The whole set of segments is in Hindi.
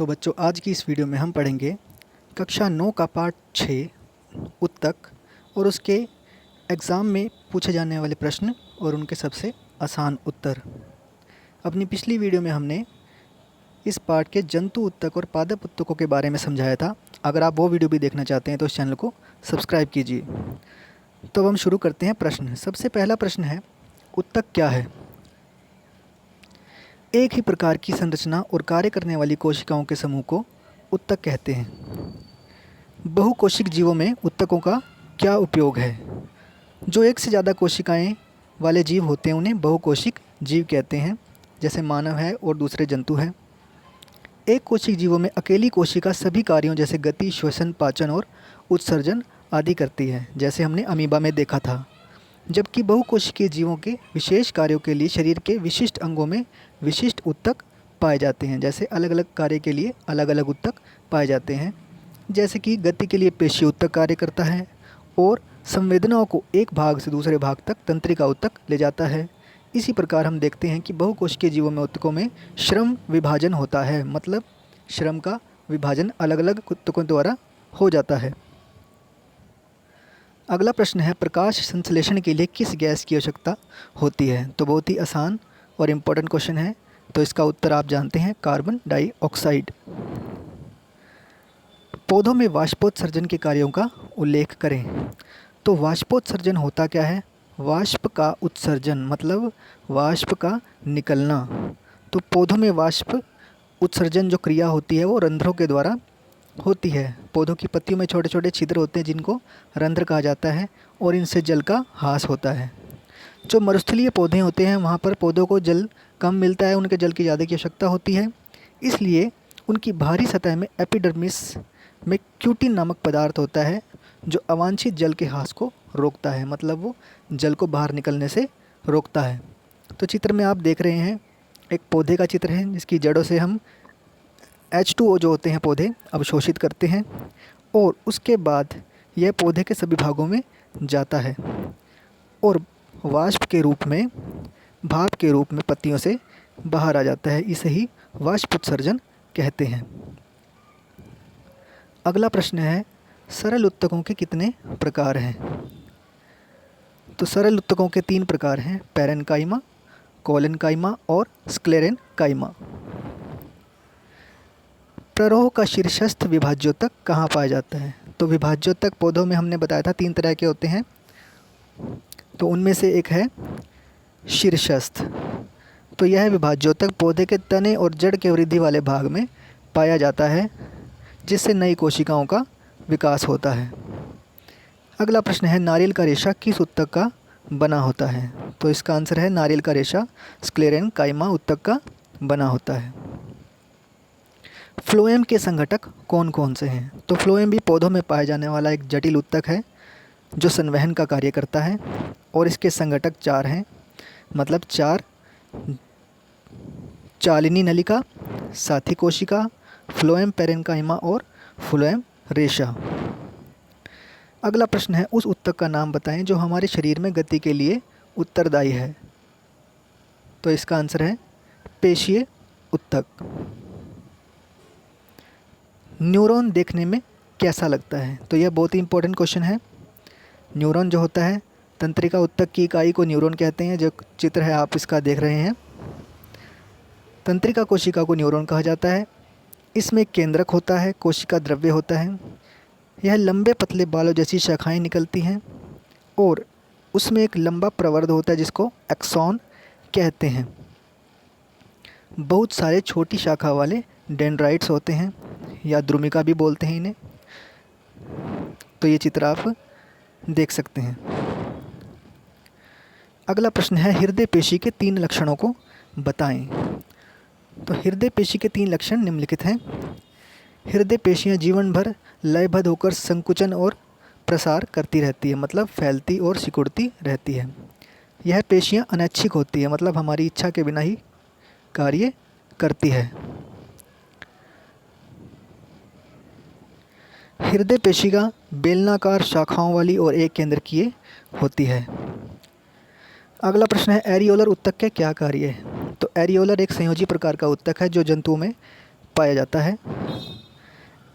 तो बच्चों, आज की इस वीडियो में हम पढ़ेंगे कक्षा 9 का पाठ 6 उत्तक और उसके एग्ज़ाम में पूछे जाने वाले प्रश्न और उनके सबसे आसान उत्तर। अपनी पिछली वीडियो में हमने इस पाठ के जंतु उत्तक और पादप उत्तकों के बारे में समझाया था। अगर आप वो वीडियो भी देखना चाहते हैं तो इस चैनल को सब्सक्राइब कीजिए। तो अब हम शुरू करते हैं प्रश्न। सबसे पहला प्रश्न है, उत्तक क्या है? एक ही प्रकार की संरचना और कार्य करने वाली कोशिकाओं के समूह को उत्तक कहते हैं। बहुकोशिक जीवों में उत्तकों का क्या उपयोग है? जो एक से ज़्यादा कोशिकाएं वाले जीव होते हैं उन्हें बहुकोशिक जीव कहते हैं, जैसे मानव है और दूसरे जंतु हैं। एक कोशिक जीवों में अकेली कोशिका सभी कार्यों जैसे गति, श्वसन, पाचन और उत्सर्जन आदि करती है, जैसे हमने अमीबा में देखा था। जबकि बहुकोशिकीय जीवों के विशेष कार्यों के लिए शरीर के विशिष्ट अंगों में विशिष्ट उत्तक पाए जाते हैं, जैसे अलग अलग कार्य के लिए अलग अलग उत्तक पाए जाते हैं। जैसे कि गति के लिए पेशी उत्तक कार्य करता है और संवेदनाओं को एक भाग से दूसरे भाग तक तंत्रिका उत्तक ले जाता है। इसी प्रकार हम देखते हैं कि बहुकोशिकीय जीवों में उत्तकों में श्रम विभाजन होता है, मतलब श्रम का विभाजन अलग अलग उत्तकों द्वारा हो जाता है। अगला प्रश्न है, प्रकाश संश्लेषण के लिए किस गैस की आवश्यकता होती है? तो बहुत ही आसान और इम्पोर्टेंट क्वेश्चन है, तो इसका उत्तर आप जानते हैं, कार्बन डाइऑक्साइड। पौधों में वाष्पोत्सर्जन के कार्यों का उल्लेख करें। तो वाष्पोत्सर्जन होता क्या है? वाष्प का उत्सर्जन, मतलब वाष्प का निकलना। तो पौधों में वाष्प उत्सर्जन जो क्रिया होती है वो रंध्रों के द्वारा होती है। पौधों की पत्तियों में छोटे छोटे छिद्र होते हैं जिनको रंध्र कहा जाता है और इनसे जल का ह्रास होता है। जो मरुस्थलीय पौधे होते हैं वहाँ पर पौधों को जल कम मिलता है, उनके जल की ज़्यादा की आवश्यकता होती है, इसलिए उनकी बाहरी सतह में एपिडर्मिस में क्यूटिन नामक पदार्थ होता है जो अवांछित जल के ह्रास को रोकता है, मतलब वो जल को बाहर निकलने से रोकता है। तो चित्र में आप देख रहे हैं एक पौधे का चित्र है जिसकी जड़ों से हम H2O जो होते हैं पौधे अवशोषित करते हैं और उसके बाद यह पौधे के सभी भागों में जाता है और वाष्प के रूप में, भाप के रूप में पत्तियों से बाहर आ जाता है। इसे ही वाष्प उत्सर्जन कहते हैं। अगला प्रश्न है, सरल उत्तकों के कितने प्रकार हैं? तो सरल उत्तकों के 3 प्रकार हैं, पैरेन्काइमा, कोलेन्काइमा और स्क्लेरेन्काइमा। प्ररोह का शीर्षस्थ विभाज्योतक कहाँ पाया जाता है? तो विभाज्योतक पौधों में हमने बताया था 3 तरह के होते हैं, तो उनमें से एक है शीर्षस्थ। तो यह विभाज्योतक पौधे के तने और जड़ के वृद्धि वाले भाग में पाया जाता है, जिससे नई कोशिकाओं का विकास होता है। अगला प्रश्न है, नारियल का रेशा किस उत्तक का बना होता है? तो इसका आंसर है, नारियल का रेशा स्क्लेरेन्काइमा उत्तक का बना होता है। फ्लोएम के संघटक कौन कौन से हैं? तो फ्लोएम भी पौधों में पाए जाने वाला एक जटिल उत्तक है जो संवहन का कार्य करता है और इसके संघटक 4 हैं, मतलब 4 चालिनी नलिका, साथी कोशिका, फ्लोएम पैरेन्काइमा और फ्लोएम रेशा। अगला प्रश्न है, उस उत्तक का नाम बताएं जो हमारे शरीर में गति के लिए उत्तरदायी है। तो इसका आंसर है पेशीय उत्तक। न्यूरॉन देखने में कैसा लगता है? तो यह बहुत ही इंपॉर्टेंट क्वेश्चन है। न्यूरॉन जो होता है, तंत्रिका उत्तक की इकाई को न्यूरॉन कहते हैं। जो चित्र है आप इसका देख रहे हैं, तंत्रिका कोशिका को न्यूरॉन कहा जाता है। इसमें केंद्रक होता है, कोशिका द्रव्य होता है, यह लंबे पतले बालों जैसी शाखाएं निकलती हैं और उसमें एक लंबा प्रवर्ध होता है जिसको एक्सॉन कहते हैं। बहुत सारे छोटी शाखा वाले डेंड्राइट्स होते हैं या द्रुमिका भी बोलते हैं इन्हें। तो ये चित्र आप देख सकते हैं। अगला प्रश्न है, हृदय पेशी के 3 लक्षणों को बताएं। तो हृदय पेशी के 3 लक्षण निम्नलिखित हैं। हृदय पेशियां जीवन भर लयबद्ध होकर संकुचन और प्रसार करती रहती है, मतलब फैलती और सिकुड़ती रहती है। यह पेशियां अनैच्छिक होती है, मतलब हमारी इच्छा के बिना ही कार्य करती है। हृदय पेशिका बेलनाकार शाखाओं वाली और एक केंद्रकीय होती है। अगला प्रश्न है, एरियोलर उत्तक के क्या कार्य है? तो एरियोलर एक संयोजी प्रकार का उत्तक है जो जंतुओं में पाया जाता है।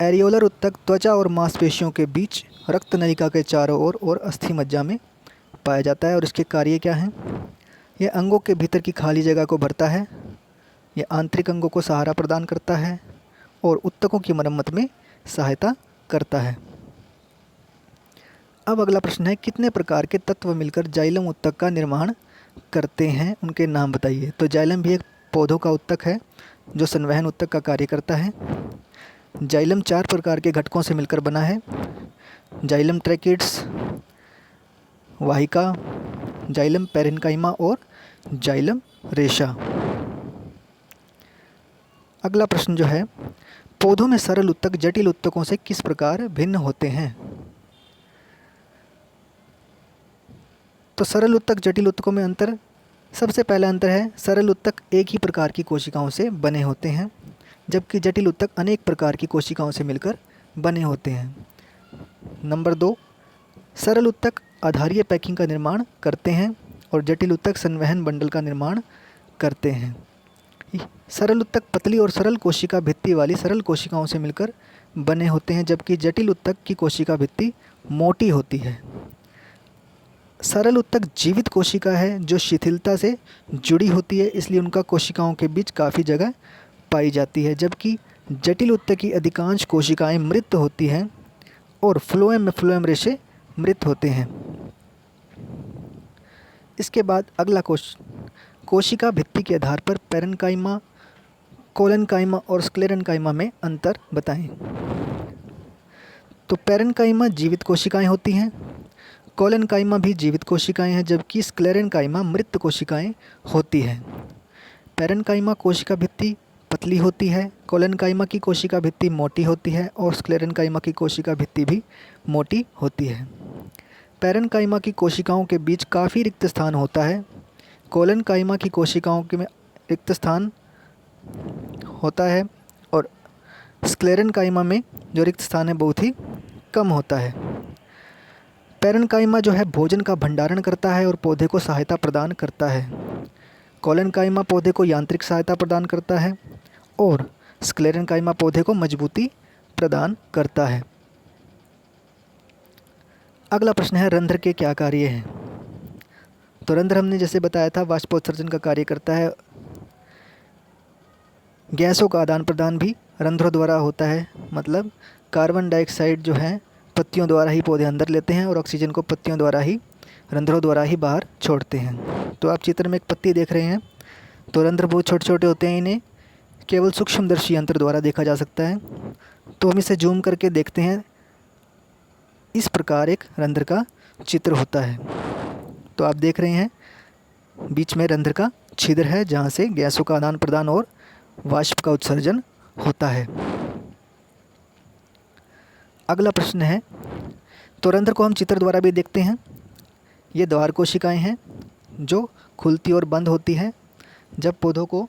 एरियोलर उत्तक त्वचा और मांसपेशियों के बीच रक्त नलिका के चारों ओर और अस्थि मज्जा में पाया जाता है। और इसके कार्य क्या हैं? यह अंगों के भीतर की खाली जगह को भरता है, यह आंतरिक अंगों को सहारा प्रदान करता है और उत्तकों की मरम्मत में सहायता करता है। अब अगला प्रश्न है, कितने प्रकार के तत्व मिलकर जाइलम उत्तक का निर्माण करते हैं, उनके नाम बताइए। तो जाइलम भी एक पौधों का उत्तक है जो संवहन उत्तक का कार्य करता है। जाइलम 4 प्रकार के घटकों से मिलकर बना है। जाइलम ट्रैकिड्स, वाहिका, जाइलम पैरेन्काइमा और जाइलम रेशा। अगला प्रश्न जो है, पौधों में सरल उत्तक जटिल उत्तकों से किस प्रकार भिन्न होते हैं। तो सरल उत्तक जटिल उत्तकों में अंतर, सबसे पहला अंतर है सरल उत्तक एक ही प्रकार की कोशिकाओं से बने होते हैं, जबकि जटिल उत्तक अनेक प्रकार की कोशिकाओं से मिलकर बने होते हैं। नंबर 2, सरल उत्तक आधारीय पैकिंग का निर्माण करते हैं और जटिल उत्तक संवहन बंडल का निर्माण करते हैं। सरल उत्तक पतली और सरल कोशिका भित्ति वाली सरल कोशिकाओं से मिलकर बने होते हैं, जबकि जटिल उत्तक की कोशिका भित्ति मोटी होती है। सरल उत्तक जीवित कोशिका है जो शिथिलता से जुड़ी होती है, इसलिए उनका कोशिकाओं के बीच काफ़ी जगह पाई जाती है, जबकि जटिल उत्तक की अधिकांश कोशिकाएं मृत होती हैं और फ्लोएम में फ्लोएम रेशे मृत होते हैं। इसके बाद अगला कोशिका भित्ति के आधार पर पैरेन्काइमा, कोलेनकाइमा और स्क्लेरेन्काइमा में अंतर बताएं। तो पैरेन्काइमा जीवित कोशिकाएं होती हैं, कोलेनकाइमा भी जीवित कोशिकाएं हैं, जबकि स्क्लेरेन्काइमा मृत कोशिकाएं होती हैं। पैरेन्काइमा कोशिका भित्ति पतली होती है, कोलेनकाइमा की कोशिका भित्ति मोटी होती है और स्क्लेरेन्काइमा की कोशिका भित्ति भी मोटी होती है। पैरेन्काइमा की कोशिकाओं के बीच काफ़ी रिक्त स्थान होता है, कोलेनकाइमा की कोशिकाओं के में रिक्त स्थान होता है और स्क्लेरेन्काइमा में जो रिक्त स्थान है बहुत ही कम होता है। पैरेन्काइमा जो है भोजन का भंडारण करता है और पौधे को सहायता प्रदान करता है। कोलेनकाइमा पौधे को यांत्रिक सहायता प्रदान करता है और स्क्लेरेन्काइमा पौधे को मजबूती प्रदान करता है। अगला प्रश्न है, रंध्र के क्या कार्य हैं। तो रंध्र हमने जैसे बताया था वाष्पोत्सर्जन का कार्य करता है। गैसों का आदान प्रदान भी रंध्रों द्वारा होता है, मतलब कार्बन डाइऑक्साइड जो है पत्तियों द्वारा ही पौधे अंदर लेते हैं और ऑक्सीजन को पत्तियों द्वारा ही रंध्रों द्वारा ही बाहर छोड़ते हैं। तो आप चित्र में एक पत्ती देख रहे हैं, तो रंध्र बहुत छोटे छोटे होते हैं, इन्हें केवल सूक्ष्मदर्शी यंत्र द्वारा देखा जा सकता है। तो हम इसे जूम करके देखते हैं, इस प्रकार एक रंध्र का चित्र होता है। तो आप देख रहे हैं बीच में रंध्र का छिद्र है जहाँ से गैसों का आदान प्रदान और वाष्प का उत्सर्जन होता है। अगला प्रश्न है, तो रंध्र को हम चित्र द्वारा भी देखते हैं। ये द्वार कोशिकाएं हैं जो खुलती और बंद होती हैं। जब पौधों को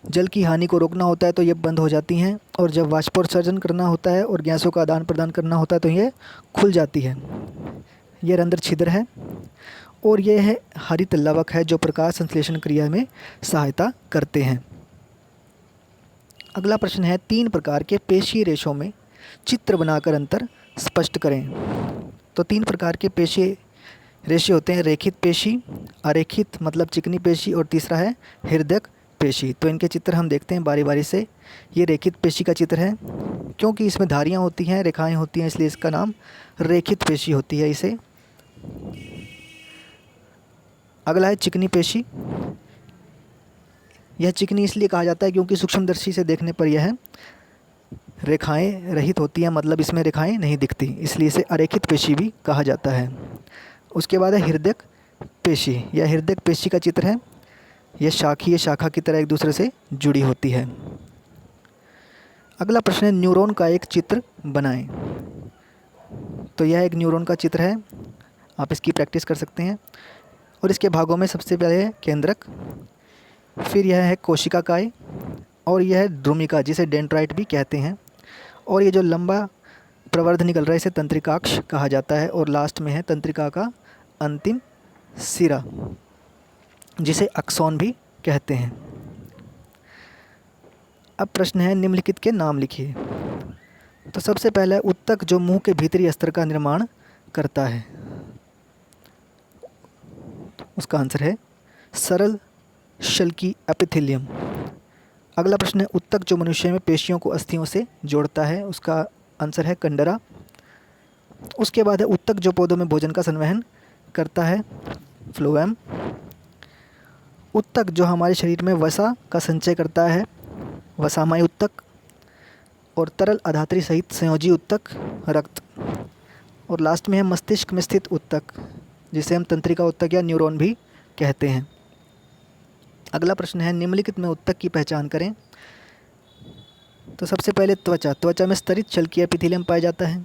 जल की हानि को रोकना होता है तो ये बंद हो जाती हैं, और जब वाष्पोत्सर्जन करना होता है और गैसों का आदान प्रदान करना होता है तो ये खुल जाती है। ये रंध्र छिद्र है और यह है हरित लवक है जो प्रकाश संश्लेषण क्रिया में सहायता करते हैं। अगला प्रश्न है, 3 प्रकार के पेशीय रेशों में चित्र बनाकर अंतर स्पष्ट करें। तो 3 प्रकार के पेशीय रेशे होते हैं, रेखित पेशी, अरेखित मतलब चिकनी पेशी, और तीसरा है हृदयक पेशी। तो इनके चित्र हम देखते हैं बारी बारी से। ये रेखित पेशी का चित्र है, क्योंकि इसमें धारियाँ होती हैं, रेखाएं होती हैं, इसलिए इसका नाम रेखित पेशी होती है इसे। अगला है चिकनी पेशी। यह चिकनी इसलिए कहा जाता है क्योंकि सूक्ष्मदर्शी से देखने पर यह रेखाएं रहित होती हैं, मतलब इसमें रेखाएं नहीं दिखती, इसलिए इसे अरेखित पेशी भी कहा जाता है। उसके बाद है हृदयक पेशी। यह हृदयक पेशी का चित्र है। यह शाखीय शाखा की तरह एक दूसरे से जुड़ी होती है। अगला प्रश्न है, न्यूरॉन का एक चित्र बनाएं। तो यह एक न्यूरॉन का चित्र है, आप इसकी प्रैक्टिस कर सकते हैं। और इसके भागों में सबसे पहले है केंद्रक, फिर यह है कोशिकाकाय, और यह है ध्रुमिका जिसे डेंड्राइट भी कहते हैं, और ये जो लंबा प्रवर्ध निकल रहा है इसे तंत्रिकाक्ष कहा जाता है, और लास्ट में है तंत्रिका का अंतिम सिरा जिसे अक्सॉन भी कहते हैं। अब प्रश्न है निम्नलिखित के नाम लिखिए। तो सबसे पहला है उत्तक जो मुंह के भीतरी स्तर का निर्माण करता है। उसका आंसर है सरल शल्की एपिथेलियम। अगला प्रश्न है उत्तक जो मनुष्य में पेशियों को अस्थियों से जोड़ता है। उसका आंसर है कंडरा। उसके बाद है उत्तक जो पौधों में भोजन का संवहन करता है। फ्लोएम। उत्तक जो हमारे शरीर में वसा का संचय करता है। वसामय उत्तक। और तरल अधात्री सहित संयोजी उत्तक रक्त। और लास्ट में है मस्तिष्क में स्थित उत्तक जिसे हम तंत्रिका उत्तक या न्यूरॉन भी कहते हैं। अगला प्रश्न है निम्नलिखित में उत्तक की पहचान करें। तो सबसे पहले त्वचा। त्वचा में स्तरित शल्कीय एपिथेलियम पाया जाता है।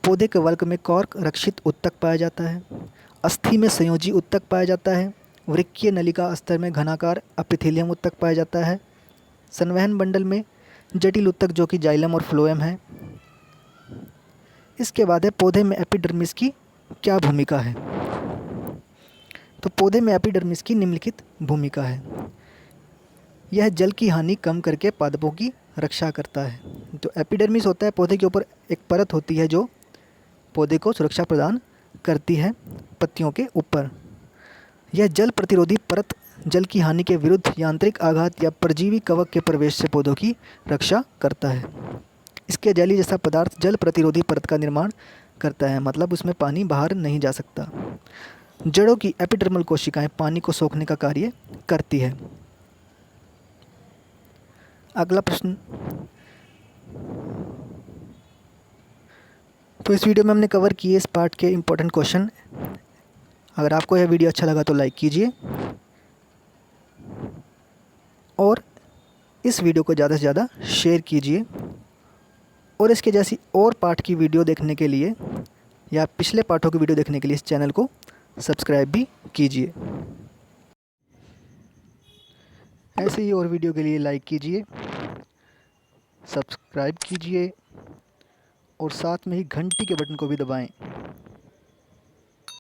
पौधे के वल्क में कॉर्क रक्षित उत्तक पाया जाता है। अस्थि में संयोजी उत्तक पाया जाता है। वृक्कीय नलिका स्तर में घनाकार एपिथेलियम उत्तक पाया जाता है। संवहन मंडल में जटिल उत्तक जो कि जाइलम और फ्लोएम है। इसके बाद है पौधे में एपिडर्मिस की क्या भूमिका है। तो पौधे में एपिडर्मिस की निम्नलिखित भूमिका है। यह जल की हानि कम करके पादपों की रक्षा करता है। तो एपिडर्मिस होता है पौधे के ऊपर एक परत होती है जो पौधे को सुरक्षा प्रदान करती है पत्तियों के ऊपर। यह जल प्रतिरोधी परत जल की हानि के विरुद्ध यांत्रिक आघात या परजीवी कवक के प्रवेश से पौधों की रक्षा करता है। इसके जेली जैसा पदार्थ जल प्रतिरोधी परत का निर्माण करता है, मतलब उसमें पानी बाहर नहीं जा सकता। जड़ों की एपिडर्मल कोशिकाएं पानी को सोखने का कार्य करती है। अगला प्रश्न। तो इस वीडियो में हमने कवर किए इस पार्ट के इम्पोर्टेंट क्वेश्चन। अगर आपको यह वीडियो अच्छा लगा तो लाइक कीजिए और इस वीडियो को ज़्यादा से ज़्यादा शेयर कीजिए। और इसके जैसी और पार्ट की वीडियो देखने के लिए या पिछले पार्टों की वीडियो देखने के लिए इस चैनल को सब्सक्राइब भी कीजिए। ऐसे ही और वीडियो के लिए लाइक कीजिए, सब्सक्राइब कीजिए और साथ में ही घंटी के बटन को भी दबाएं।